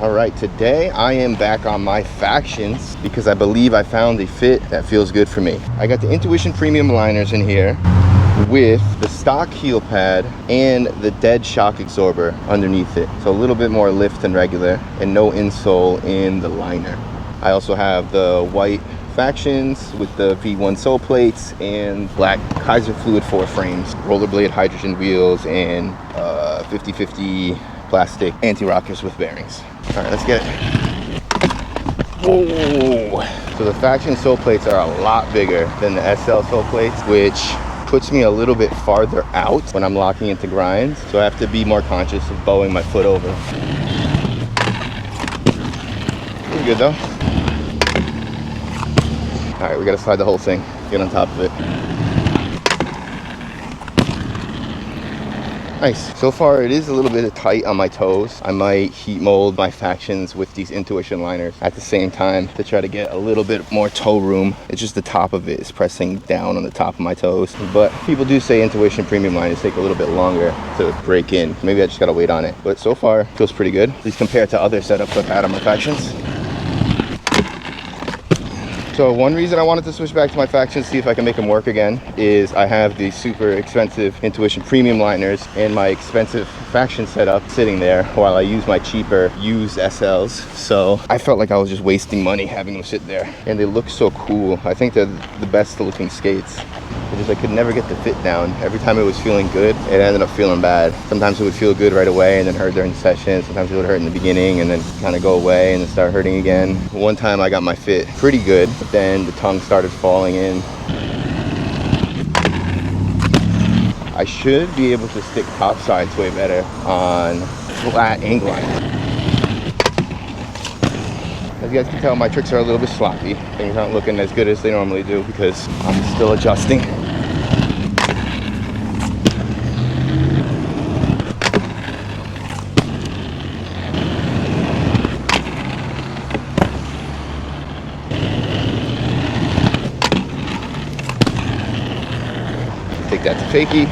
All right, today I am back on my factions because I believe I found a fit that feels good for me. I got the Intuition premium liners in here with the stock heel pad and the dead shock absorber underneath it. So a little bit more lift than regular and no insole in the liner. I also have the white factions with the V1 sole plates and black Kaiser fluid 4 frames, rollerblade hydrogen wheels, and 50/50 plastic anti-rockers with bearings. All right, let's get it. Whoa! So the faction sole plates are a lot bigger than the SL sole plates, which puts me a little bit farther out when I'm locking into grinds. So I have to be more conscious of bowing my foot over. Pretty good though. All right, we gotta slide the whole thing, get on top of it. Nice. So far it is a little bit tight on my toes. I might heat mold my factions with these Intuition liners at the same time to try to get a little bit more toe room. It's just the top of it is pressing down on the top of my toes. But people do say Intuition premium liners take a little bit longer to break in. Maybe I just gotta wait on it. But so far, it feels pretty good, at least compared to other setups I've had on my factions. So one reason I wanted to switch back to my factions, see if I can make them work again, is I have the super expensive Intuition premium liners and my expensive faction setup sitting there while I use my cheaper used SLs. So I felt like I was just wasting money having them sit there. And they look so cool. I think they're the best looking skates. Because I could never get the fit down. Every time it was feeling good, it ended up feeling bad. Sometimes it would feel good right away and then hurt during the session. Sometimes it would hurt in the beginning and then kind of go away and then start hurting again. One time I got my fit pretty good, but then the tongue started falling in. I should be able to stick top sides way better on flat Inline. As you guys can tell, my tricks are a little bit sloppy. Things aren't looking as good as they normally do because I'm still adjusting. Take that to fakie.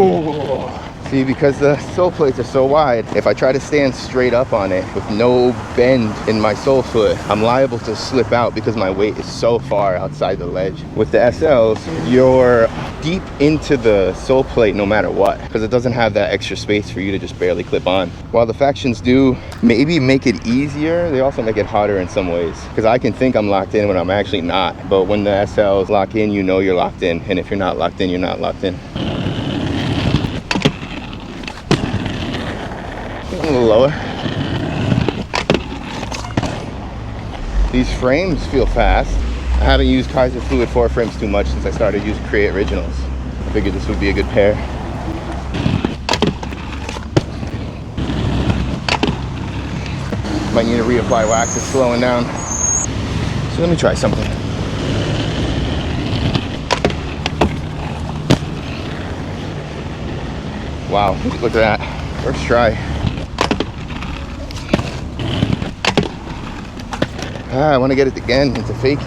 Oh. See, because the sole plates are so wide, if I try to stand straight up on it with no bend in my sole foot, I'm liable to slip out because my weight is so far outside the ledge. With the SLs, you're deep into the sole plate no matter what, because it doesn't have that extra space for you to just barely clip on. While the factions do maybe make it easier, they also make it harder in some ways, because I can think I'm locked in when I'm actually not. But when the SLs lock in, you know you're locked in, and if you're not locked in, you're not locked in. A little lower. These frames feel fast. I haven't used Kaiser fluid 4 frames too much since I started using Create Originals. I figured this would be a good pair. Might need to reapply wax, it's slowing down. So let me try something. Wow, look at that. First try. I want to get it again into fakie.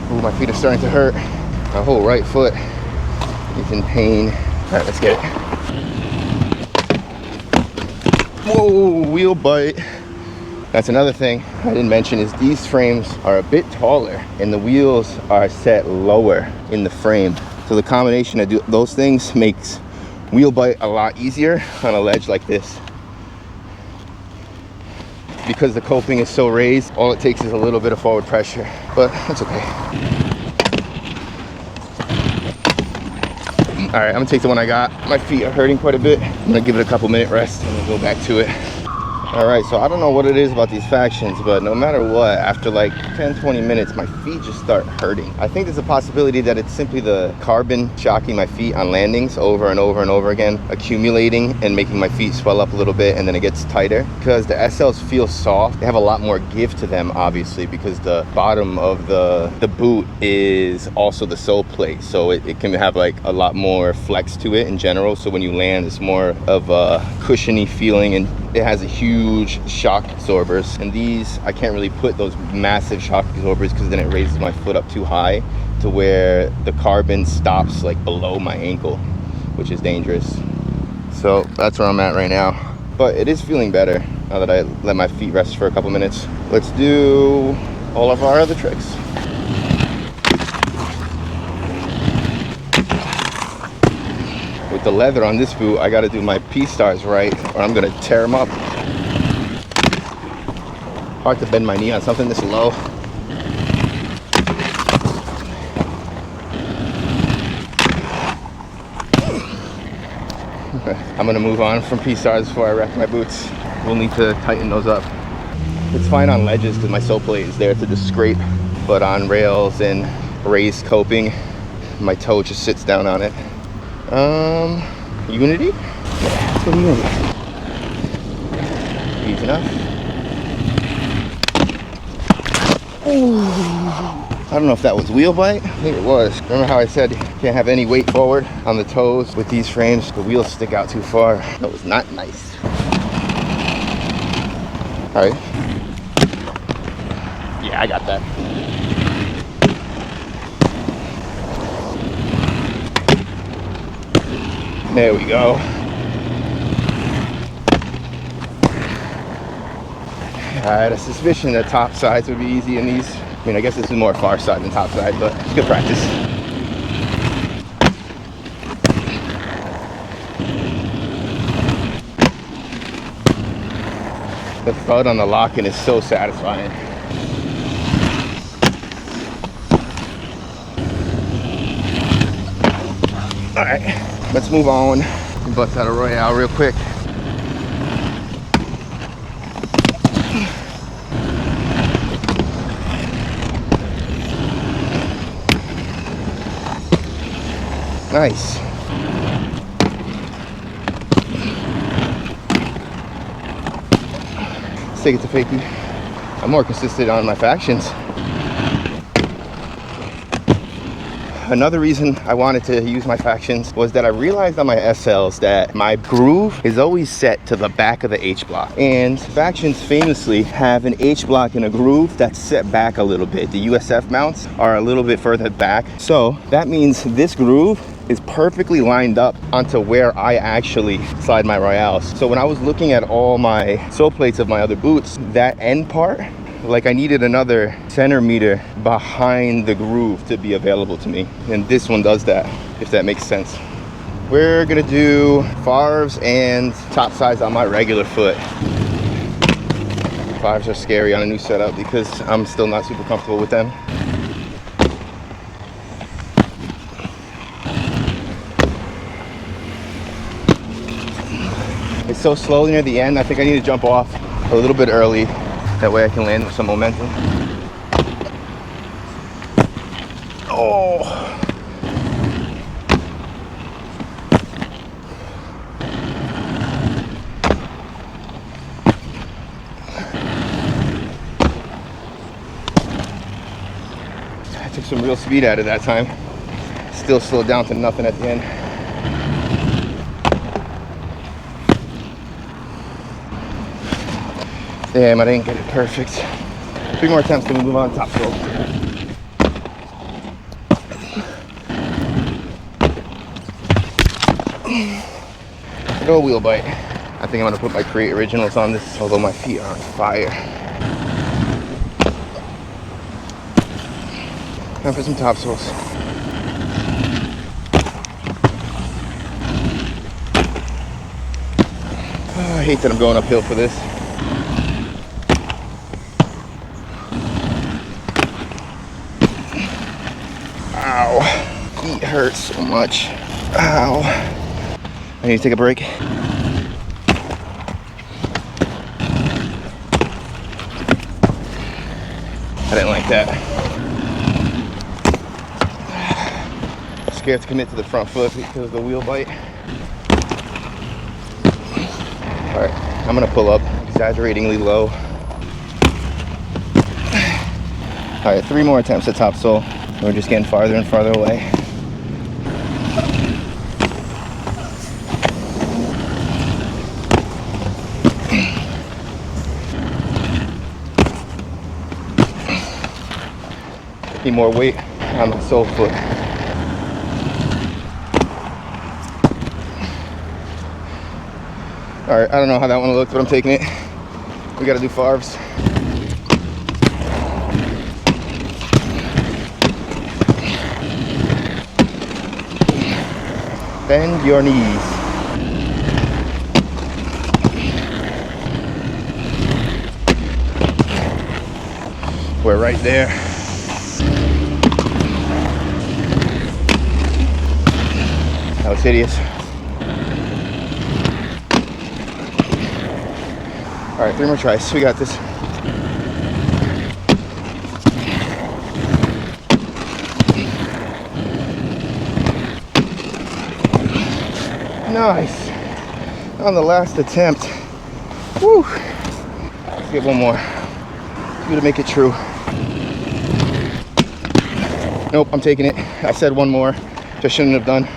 Ooh, my feet are starting to hurt. My whole right foot is in pain. All right, let's get it. Whoa, wheel bite. That's another thing I didn't mention is these frames are a bit taller and the wheels are set lower in the frame. So the combination of those things makes wheel bite a lot easier on a ledge like this. Because the coping is so raised, all it takes is a little bit of forward pressure, but that's okay. All right, I'm gonna take the one I got. My feet are hurting quite a bit. I'm gonna give it a couple minute rest and then go back to it. All right, so I don't know what it is about these Factions, but no matter what, after like 10-20 minutes, my feet just start hurting. I think there's a possibility that it's simply the carbon shocking my feet on landings over and over and over again, accumulating and making my feet swell up a little bit, and then it gets tighter. Because the SLs feel soft, they have a lot more give to them, obviously, because the bottom of the boot is also the sole plate, so it can have like a lot more flex to it in general. So when you land, it's more of a cushiony feeling, and it has a huge shock absorbers. And these, I can't really put those massive shock absorbers because then it raises my foot up too high to where the carbon stops like below my ankle, which is dangerous. So that's where I'm at right now. But it is feeling better now that I let my feet rest for a couple minutes. Let's do all of our other tricks. With the leather on this boot, I gotta do my P-stars right or I'm gonna tear them up. Hard to bend my knee on something this low. Okay, I'm gonna move on from P-stars before I wreck my boots. We'll need to tighten those up. It's fine on ledges because my sole plate is there to just scrape, but on rails and raised coping, my toe just sits down on it. Unity? Yeah, let's go to Unity. Easy enough. Ooh. I don't know if that was wheel bite. I think it was. Remember how I said you can't have any weight forward on the toes with these frames? The wheels stick out too far. That was not nice. All right. Yeah, I got that. There we go. I had a suspicion that top sides would be easy in these. I mean, I guess this is more far side than top side, but it's good practice. The thud on the lock-in is so satisfying. All right, let's move on and bust out a Royale real quick. Nice. Let's take it to fakie. I'm more consistent on my Factions. Another reason I wanted to use my Factions was that I realized on my SLs that my groove is always set to the back of the H-block. And Factions famously have an H-block and a groove that's set back a little bit. The USF mounts are a little bit further back. So that means this groove is perfectly lined up onto where I actually slide my Royales. So when I was looking at all my sole plates of my other boots, that end part, like I needed another centimeter behind the groove to be available to me. And this one does that, if that makes sense. We're gonna do Favs and top sides on my regular foot. Favs are scary on a new setup because I'm still not super comfortable with them. It's so slow near the end, I think I need to jump off a little bit early. That way I can land with some momentum. Oh! I took some real speed out of that time. Still slowed down to nothing at the end. Damn, I didn't get it perfect. 3 more attempts, then we move on top rope. No wheel bite. I think I'm gonna put my Create Originals on this, although my feet are on fire. Time for some top soles. Oh, I hate that I'm going uphill for this. Ow, feet hurt so much. Ow. I need to take a break. I didn't like that. Scared to commit to the front foot because of the wheel bite. All right, I'm gonna pull up exaggeratingly low. All right, 3 more attempts at top sole. We're just getting farther and farther away. Need more weight on my sole foot. All right, I don't know how that one looked, but I'm taking it. We gotta do farves. Bend your knees. We're right there. That was hideous. All right, 3 more tries. We got this. Nice. On the last attempt. Woo. Let's get one more. I'm gonna make it true. Nope, I'm taking it. I said one more. Just shouldn't have done.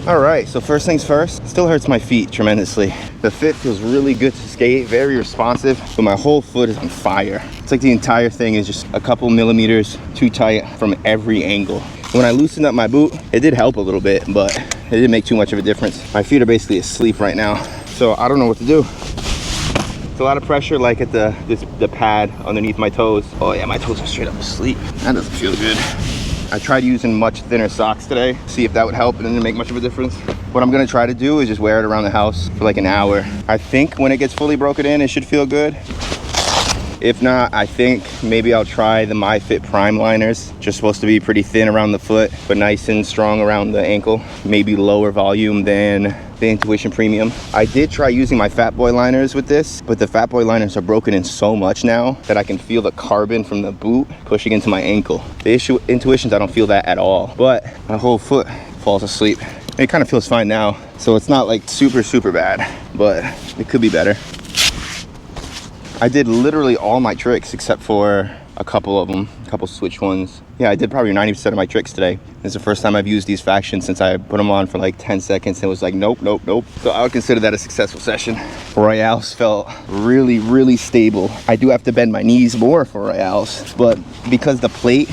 All right, so first things first, still hurts my feet tremendously. The fit feels really good to skate, very responsive, but my whole foot is on fire. It's like the entire thing is just a couple millimeters too tight from every angle. When I loosened up my boot, it did help a little bit, but it didn't make too much of a difference. My feet are basically asleep right now, so I don't know what to do. It's a lot of pressure like at the pad underneath my toes. Oh yeah, my toes are straight up asleep. That doesn't feel good. I tried using much thinner socks today, see if that would help, and it didn't make much of a difference. What I'm gonna try to do is just wear it around the house for like an hour. I think when it gets fully broken in, it should feel good. If not, I think maybe I'll try the MyFit Prime liners. Just supposed to be pretty thin around the foot, but nice and strong around the ankle. Maybe lower volume than the Intuition Premium. I did try using my Fatboy liners with this, but the Fatboy liners are broken in so much now that I can feel the carbon from the boot pushing into my ankle. The Intuitions, I don't feel that at all, but my whole foot falls asleep. It kind of feels fine now, so it's not like super bad, but it could be better. I did literally all my tricks except for a couple of them, a couple switch ones. Yeah, I did probably 90% of my tricks today. It's the first time I've used these factions since I put them on for like 10 seconds and it was like, nope. So I would consider that a successful session. Royales felt really stable. I do have to bend my knees more for Royales, but because the plate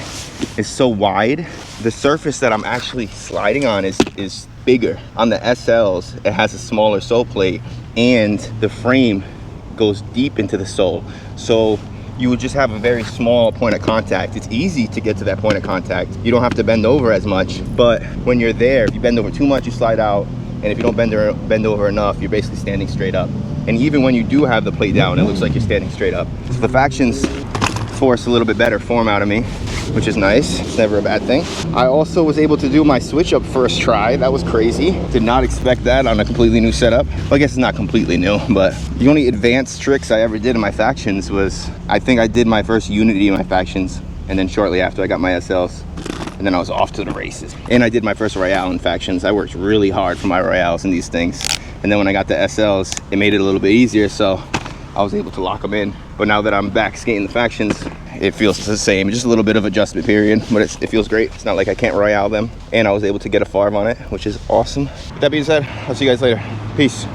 is so wide, the surface that I'm actually sliding on is bigger. On the SLs, it has a smaller sole plate and the frame goes deep into the sole. So you would just have a very small point of contact. It's easy to get to that point of contact. You don't have to bend over as much, but when you're there, if you bend over too much, you slide out. And if you don't bend over enough, you're basically standing straight up. And even when you do have the plate down, it looks like you're standing straight up. So the factions force a little bit better form out of me, which is nice. It's never a bad thing. I also was able to do my switch up first try. That was crazy. Did not expect that on a completely new setup. Well, I guess it's not completely new, but the only advanced tricks I ever did in my factions was, I think I did my first Unity in my factions, and then shortly after I got my SLs, and then I was off to the races. And I did my first Royale in factions. I worked really hard for my Royales in these things. And then when I got the SLs, it made it a little bit easier, so I was able to lock them in. But now that I'm back skating the factions, it feels the same. Just a little bit of adjustment period, but it feels great. It's not like I can't Royale them. And I was able to get a farv on it, which is awesome. With that being said, I'll see you guys later. Peace.